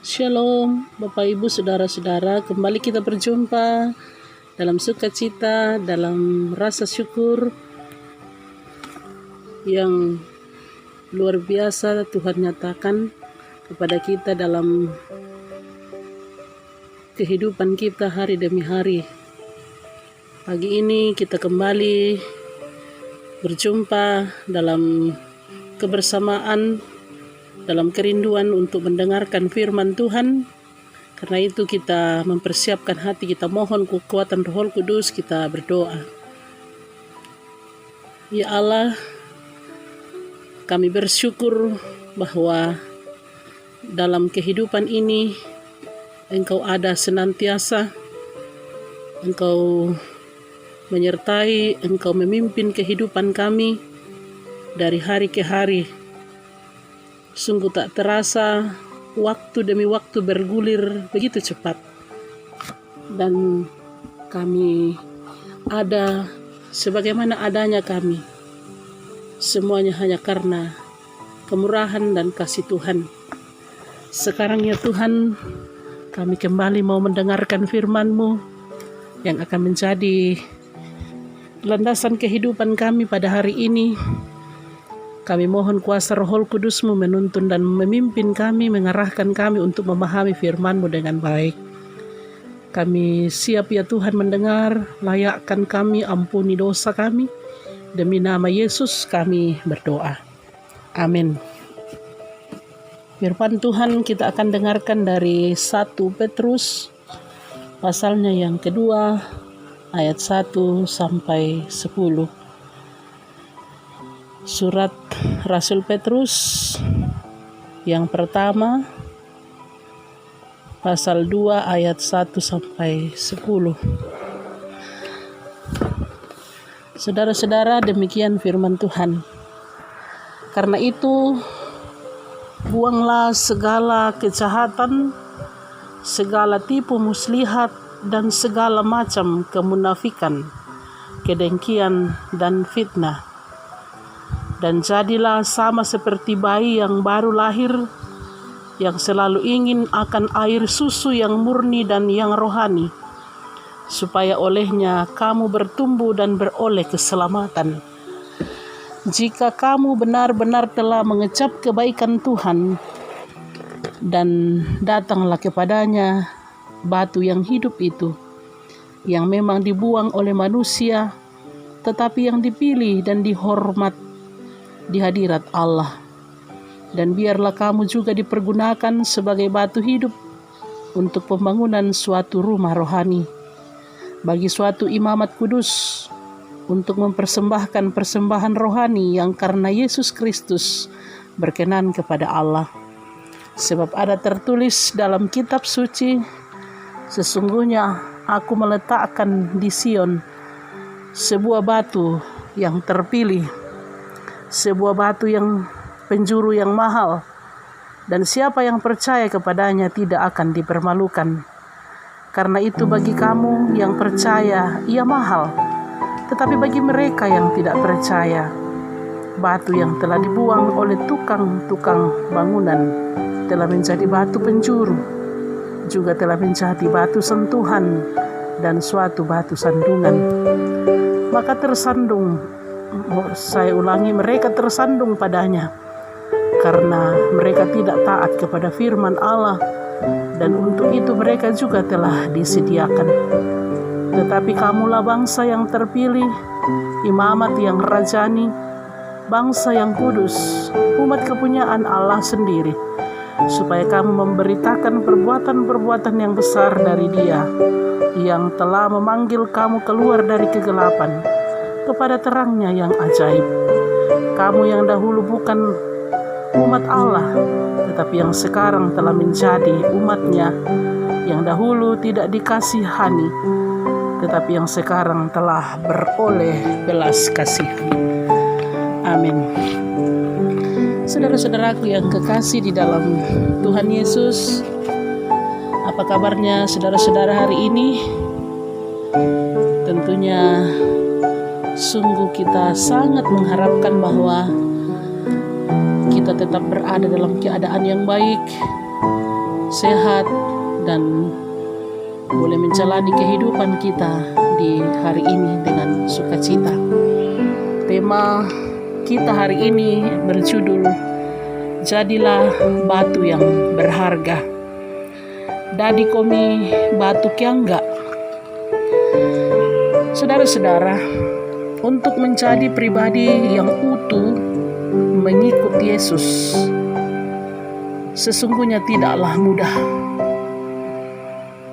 Shalom, Bapak Ibu, Saudara-saudara, kembali kita berjumpa dalam sukacita, dalam rasa syukur yang luar biasa Tuhan nyatakan kepada kita dalam kehidupan kita hari demi hari. Pagi ini kita kembali berjumpa dalam kebersamaan, dalam kerinduan untuk mendengarkan firman Tuhan. Karena itu kita mempersiapkan hati, kita mohon kekuatan Roh Kudus, kita berdoa. Ya Allah, kami bersyukur bahwa dalam kehidupan ini Engkau ada senantiasa, Engkau menyertai, Engkau memimpin kehidupan kami dari hari ke hari. Sungguh tak terasa waktu demi waktu bergulir begitu cepat. Dan kami ada sebagaimana adanya kami. Semuanya hanya karena kemurahan dan kasih Tuhan. Sekarang ya Tuhan, kami kembali mau mendengarkan firman-Mu yang akan menjadi landasan kehidupan kami pada hari ini. Kami mohon kuasa Roh Kudus-Mu menuntun dan memimpin kami, mengarahkan kami untuk memahami firman-Mu dengan baik. Kami siap ya Tuhan mendengar, layakkan kami, ampuni dosa kami. Demi nama Yesus kami berdoa. Amin. Firman Tuhan kita akan dengarkan dari 1 Petrus, pasalnya yang kedua, ayat 1 sampai 10. Surat Rasul Petrus yang pertama, pasal 2 ayat 1 sampai 10. Saudara-saudara, demikian firman Tuhan. Karena itu, buanglah segala kejahatan, segala tipu muslihat, dan segala macam kemunafikan, kedengkian, dan fitnah. Dan jadilah sama seperti bayi yang baru lahir, yang selalu ingin akan air susu yang murni dan yang rohani, supaya olehnya kamu bertumbuh dan beroleh keselamatan. Jika kamu benar-benar telah mengecap kebaikan Tuhan, dan datanglah kepadanya batu yang hidup itu, yang memang dibuang oleh manusia, tetapi yang dipilih dan dihormat di hadirat Allah. Dan biarlah kamu juga dipergunakan sebagai batu hidup untuk pembangunan suatu rumah rohani, bagi suatu imamat kudus, untuk mempersembahkan persembahan rohani yang karena Yesus Kristus berkenan kepada Allah. Sebab ada tertulis dalam kitab suci, sesungguhnya aku meletakkan di Sion sebuah batu yang terpilih, sebuah batu yang penjuru yang mahal, dan siapa yang percaya kepadanya tidak akan dipermalukan. Karena itu bagi kamu yang percaya ia mahal, tetapi bagi mereka yang tidak percaya, batu yang telah dibuang oleh tukang-tukang bangunan telah menjadi batu penjuru, juga telah menjadi batu sentuhan dan suatu batu sandungan. Maka mereka tersandung padanya, karena mereka tidak taat kepada firman Allah, dan untuk itu mereka juga telah disediakan. Tetapi kamulah bangsa yang terpilih, imamat yang rajani, bangsa yang kudus, umat kepunyaan Allah sendiri, supaya kamu memberitakan perbuatan-perbuatan yang besar dari Dia, yang telah memanggil kamu keluar dari kegelapan kepada terangnya yang ajaib. Kamu yang dahulu bukan umat Allah, tetapi yang sekarang telah menjadi umat-Nya, yang dahulu tidak dikasihani, tetapi yang sekarang telah beroleh belas kasihan. Amin. Saudara-saudaraku yang kekasih di dalam Tuhan Yesus, apa kabarnya saudara-saudara hari ini? Tentunya sungguh kita sangat mengharapkan bahwa kita tetap berada dalam keadaan yang baik, sehat, dan boleh menjalani kehidupan kita di hari ini dengan sukacita. Tema kita hari ini berjudul Jadilah Batu yang Berharga. Dadi komi batu kiangga. Saudara-saudara, untuk menjadi pribadi yang utuh mengikut Yesus sesungguhnya tidaklah mudah.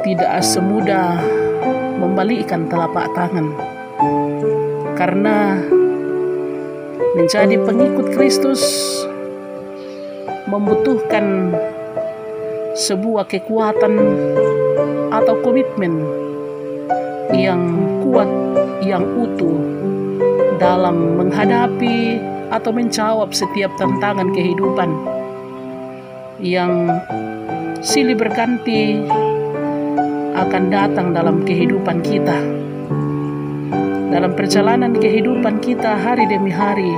Tidak semudah membalikkan telapak tangan. Karena menjadi pengikut Kristus membutuhkan sebuah kekuatan atau komitmen yang kuat, yang utuh dalam menghadapi atau menjawab setiap tantangan kehidupan yang silih berganti akan datang dalam kehidupan kita. Dalam perjalanan kehidupan kita hari demi hari,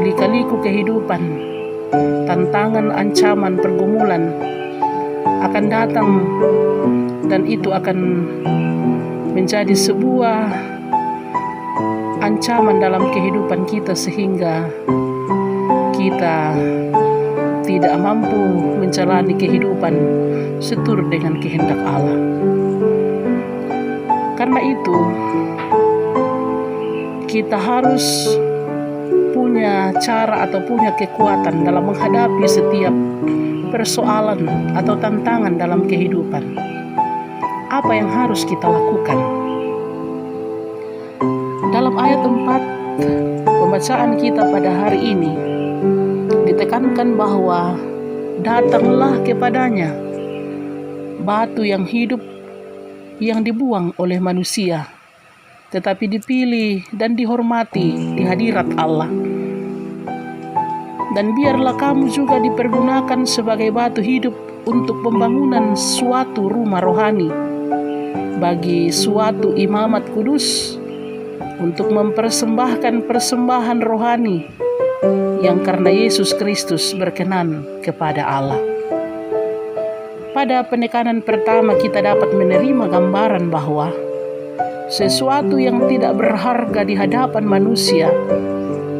lika-liku kehidupan, tantangan, ancaman, pergumulan akan datang, dan itu akan menjadi sebuah ancaman dalam kehidupan kita sehingga kita tidak mampu menjalani kehidupan seturut dengan kehendak Allah. Karena itu, kita harus punya cara atau punya kekuatan dalam menghadapi setiap persoalan atau tantangan dalam kehidupan. Apa yang harus kita lakukan? Dalam ayat 4 pembacaan kita pada hari ini ditekankan bahwa datanglah kepadanya batu yang hidup yang dibuang oleh manusia, tetapi dipilih dan dihormati di hadirat Allah. Dan biarlah kamu juga dipergunakan sebagai batu hidup untuk pembangunan suatu rumah rohani, bagi suatu imamat kudus, untuk mempersembahkan persembahan rohani yang karena Yesus Kristus berkenan kepada Allah. Pada penekanan pertama kita dapat menerima gambaran bahwa sesuatu yang tidak berharga di hadapan manusia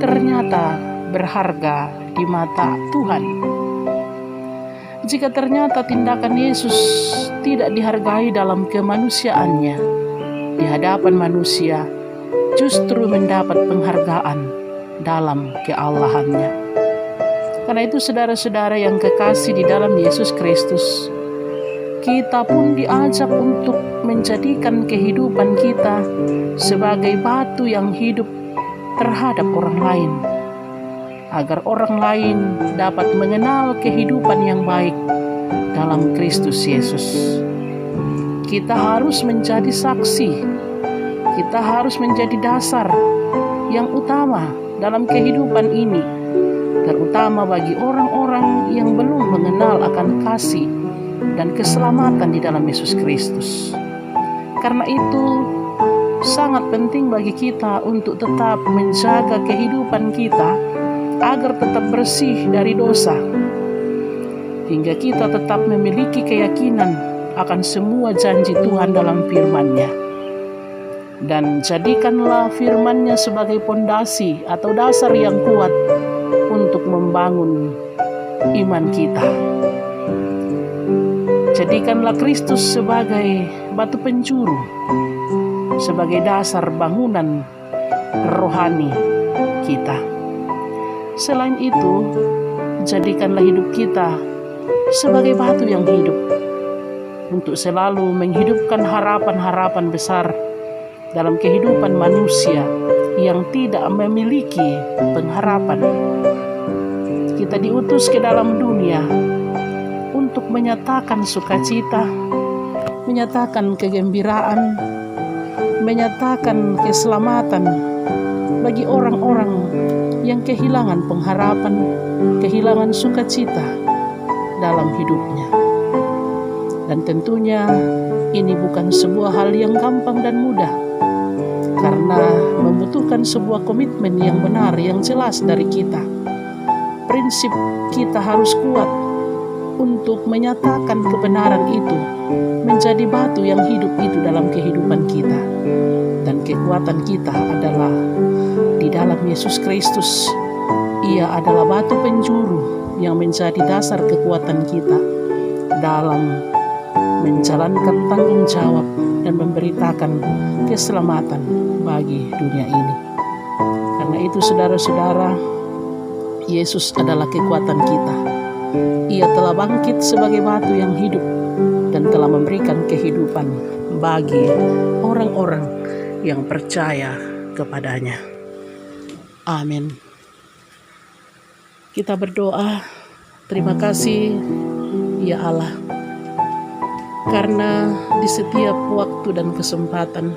ternyata berharga di mata Tuhan. Jika ternyata tindakan Yesus tidak dihargai dalam kemanusiaannya, di hadapan manusia justru mendapat penghargaan dalam keallahannya. Karena itu saudara-saudara yang kekasih di dalam Yesus Kristus, kita pun diajak untuk menjadikan kehidupan kita sebagai batu yang hidup terhadap orang lain, agar orang lain dapat mengenal kehidupan yang baik dalam Kristus Yesus. Kita harus menjadi saksi, kita harus menjadi dasar yang utama dalam kehidupan ini, terutama bagi orang-orang yang belum mengenal akan kasih dan keselamatan di dalam Yesus Kristus. Karena itu sangat penting bagi kita untuk tetap menjaga kehidupan kita agar tetap bersih dari dosa, hingga kita tetap memiliki keyakinan akan semua janji Tuhan dalam firman-Nya. Dan jadikanlah firman-Nya sebagai pondasi atau dasar yang kuat untuk membangun iman kita. Jadikanlah Kristus sebagai batu penjuru, sebagai dasar bangunan rohani kita. Selain itu, jadikanlah hidup kita sebagai batu yang hidup untuk selalu menghidupkan harapan-harapan besar dalam kehidupan manusia yang tidak memiliki pengharapan. Kita diutus ke dalam dunia untuk menyatakan sukacita, menyatakan kegembiraan, menyatakan keselamatan bagi orang-orang yang kehilangan pengharapan, kehilangan sukacita dalam hidupnya. Dan tentunya ini bukan sebuah hal yang gampang dan mudah, karena membutuhkan sebuah komitmen yang benar, yang jelas dari kita. Prinsip kita harus kuat, untuk menyatakan kebenaran itu menjadi batu yang hidup itu dalam kehidupan kita. Dan kekuatan kita adalah di dalam Yesus Kristus. Ia adalah batu penjuru yang menjadi dasar kekuatan kita dalam menjalankan tanggung jawab dan memberitakan keselamatan bagi dunia ini. Karena itu saudara-saudara, Yesus adalah kekuatan kita. Ia telah bangkit sebagai batu yang hidup dan telah memberikan kehidupan bagi orang-orang yang percaya kepadanya. Amin. Kita berdoa, terima kasih ya Allah, karena di setiap waktu dan kesempatan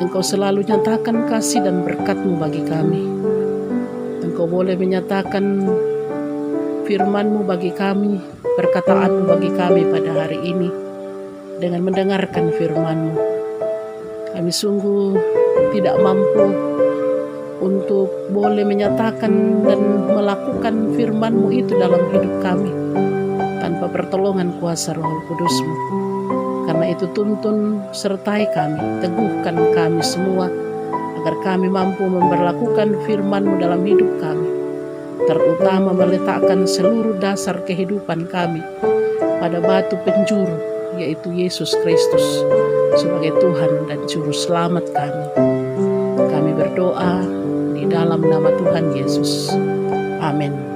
Engkau selalu nyatakan kasih dan berkat-Mu bagi kami. Engkau boleh menyatakan firman-Mu bagi kami, perkataan-Mu bagi kami pada hari ini dengan mendengarkan firman-Mu. Kami sungguh tidak mampu untuk boleh menyatakan dan melakukan firman-Mu itu dalam hidup kami tanpa pertolongan kuasa Roh Kudus-Mu. Karena itu tuntun sertai kami, teguhkan kami semua agar kami mampu memperlakukan firman-Mu dalam hidup kami, terutama meletakkan seluruh dasar kehidupan kami pada batu penjuru, yaitu Yesus Kristus sebagai Tuhan dan Juru Selamat kami. Kami berdoa di dalam nama Tuhan Yesus. Amin.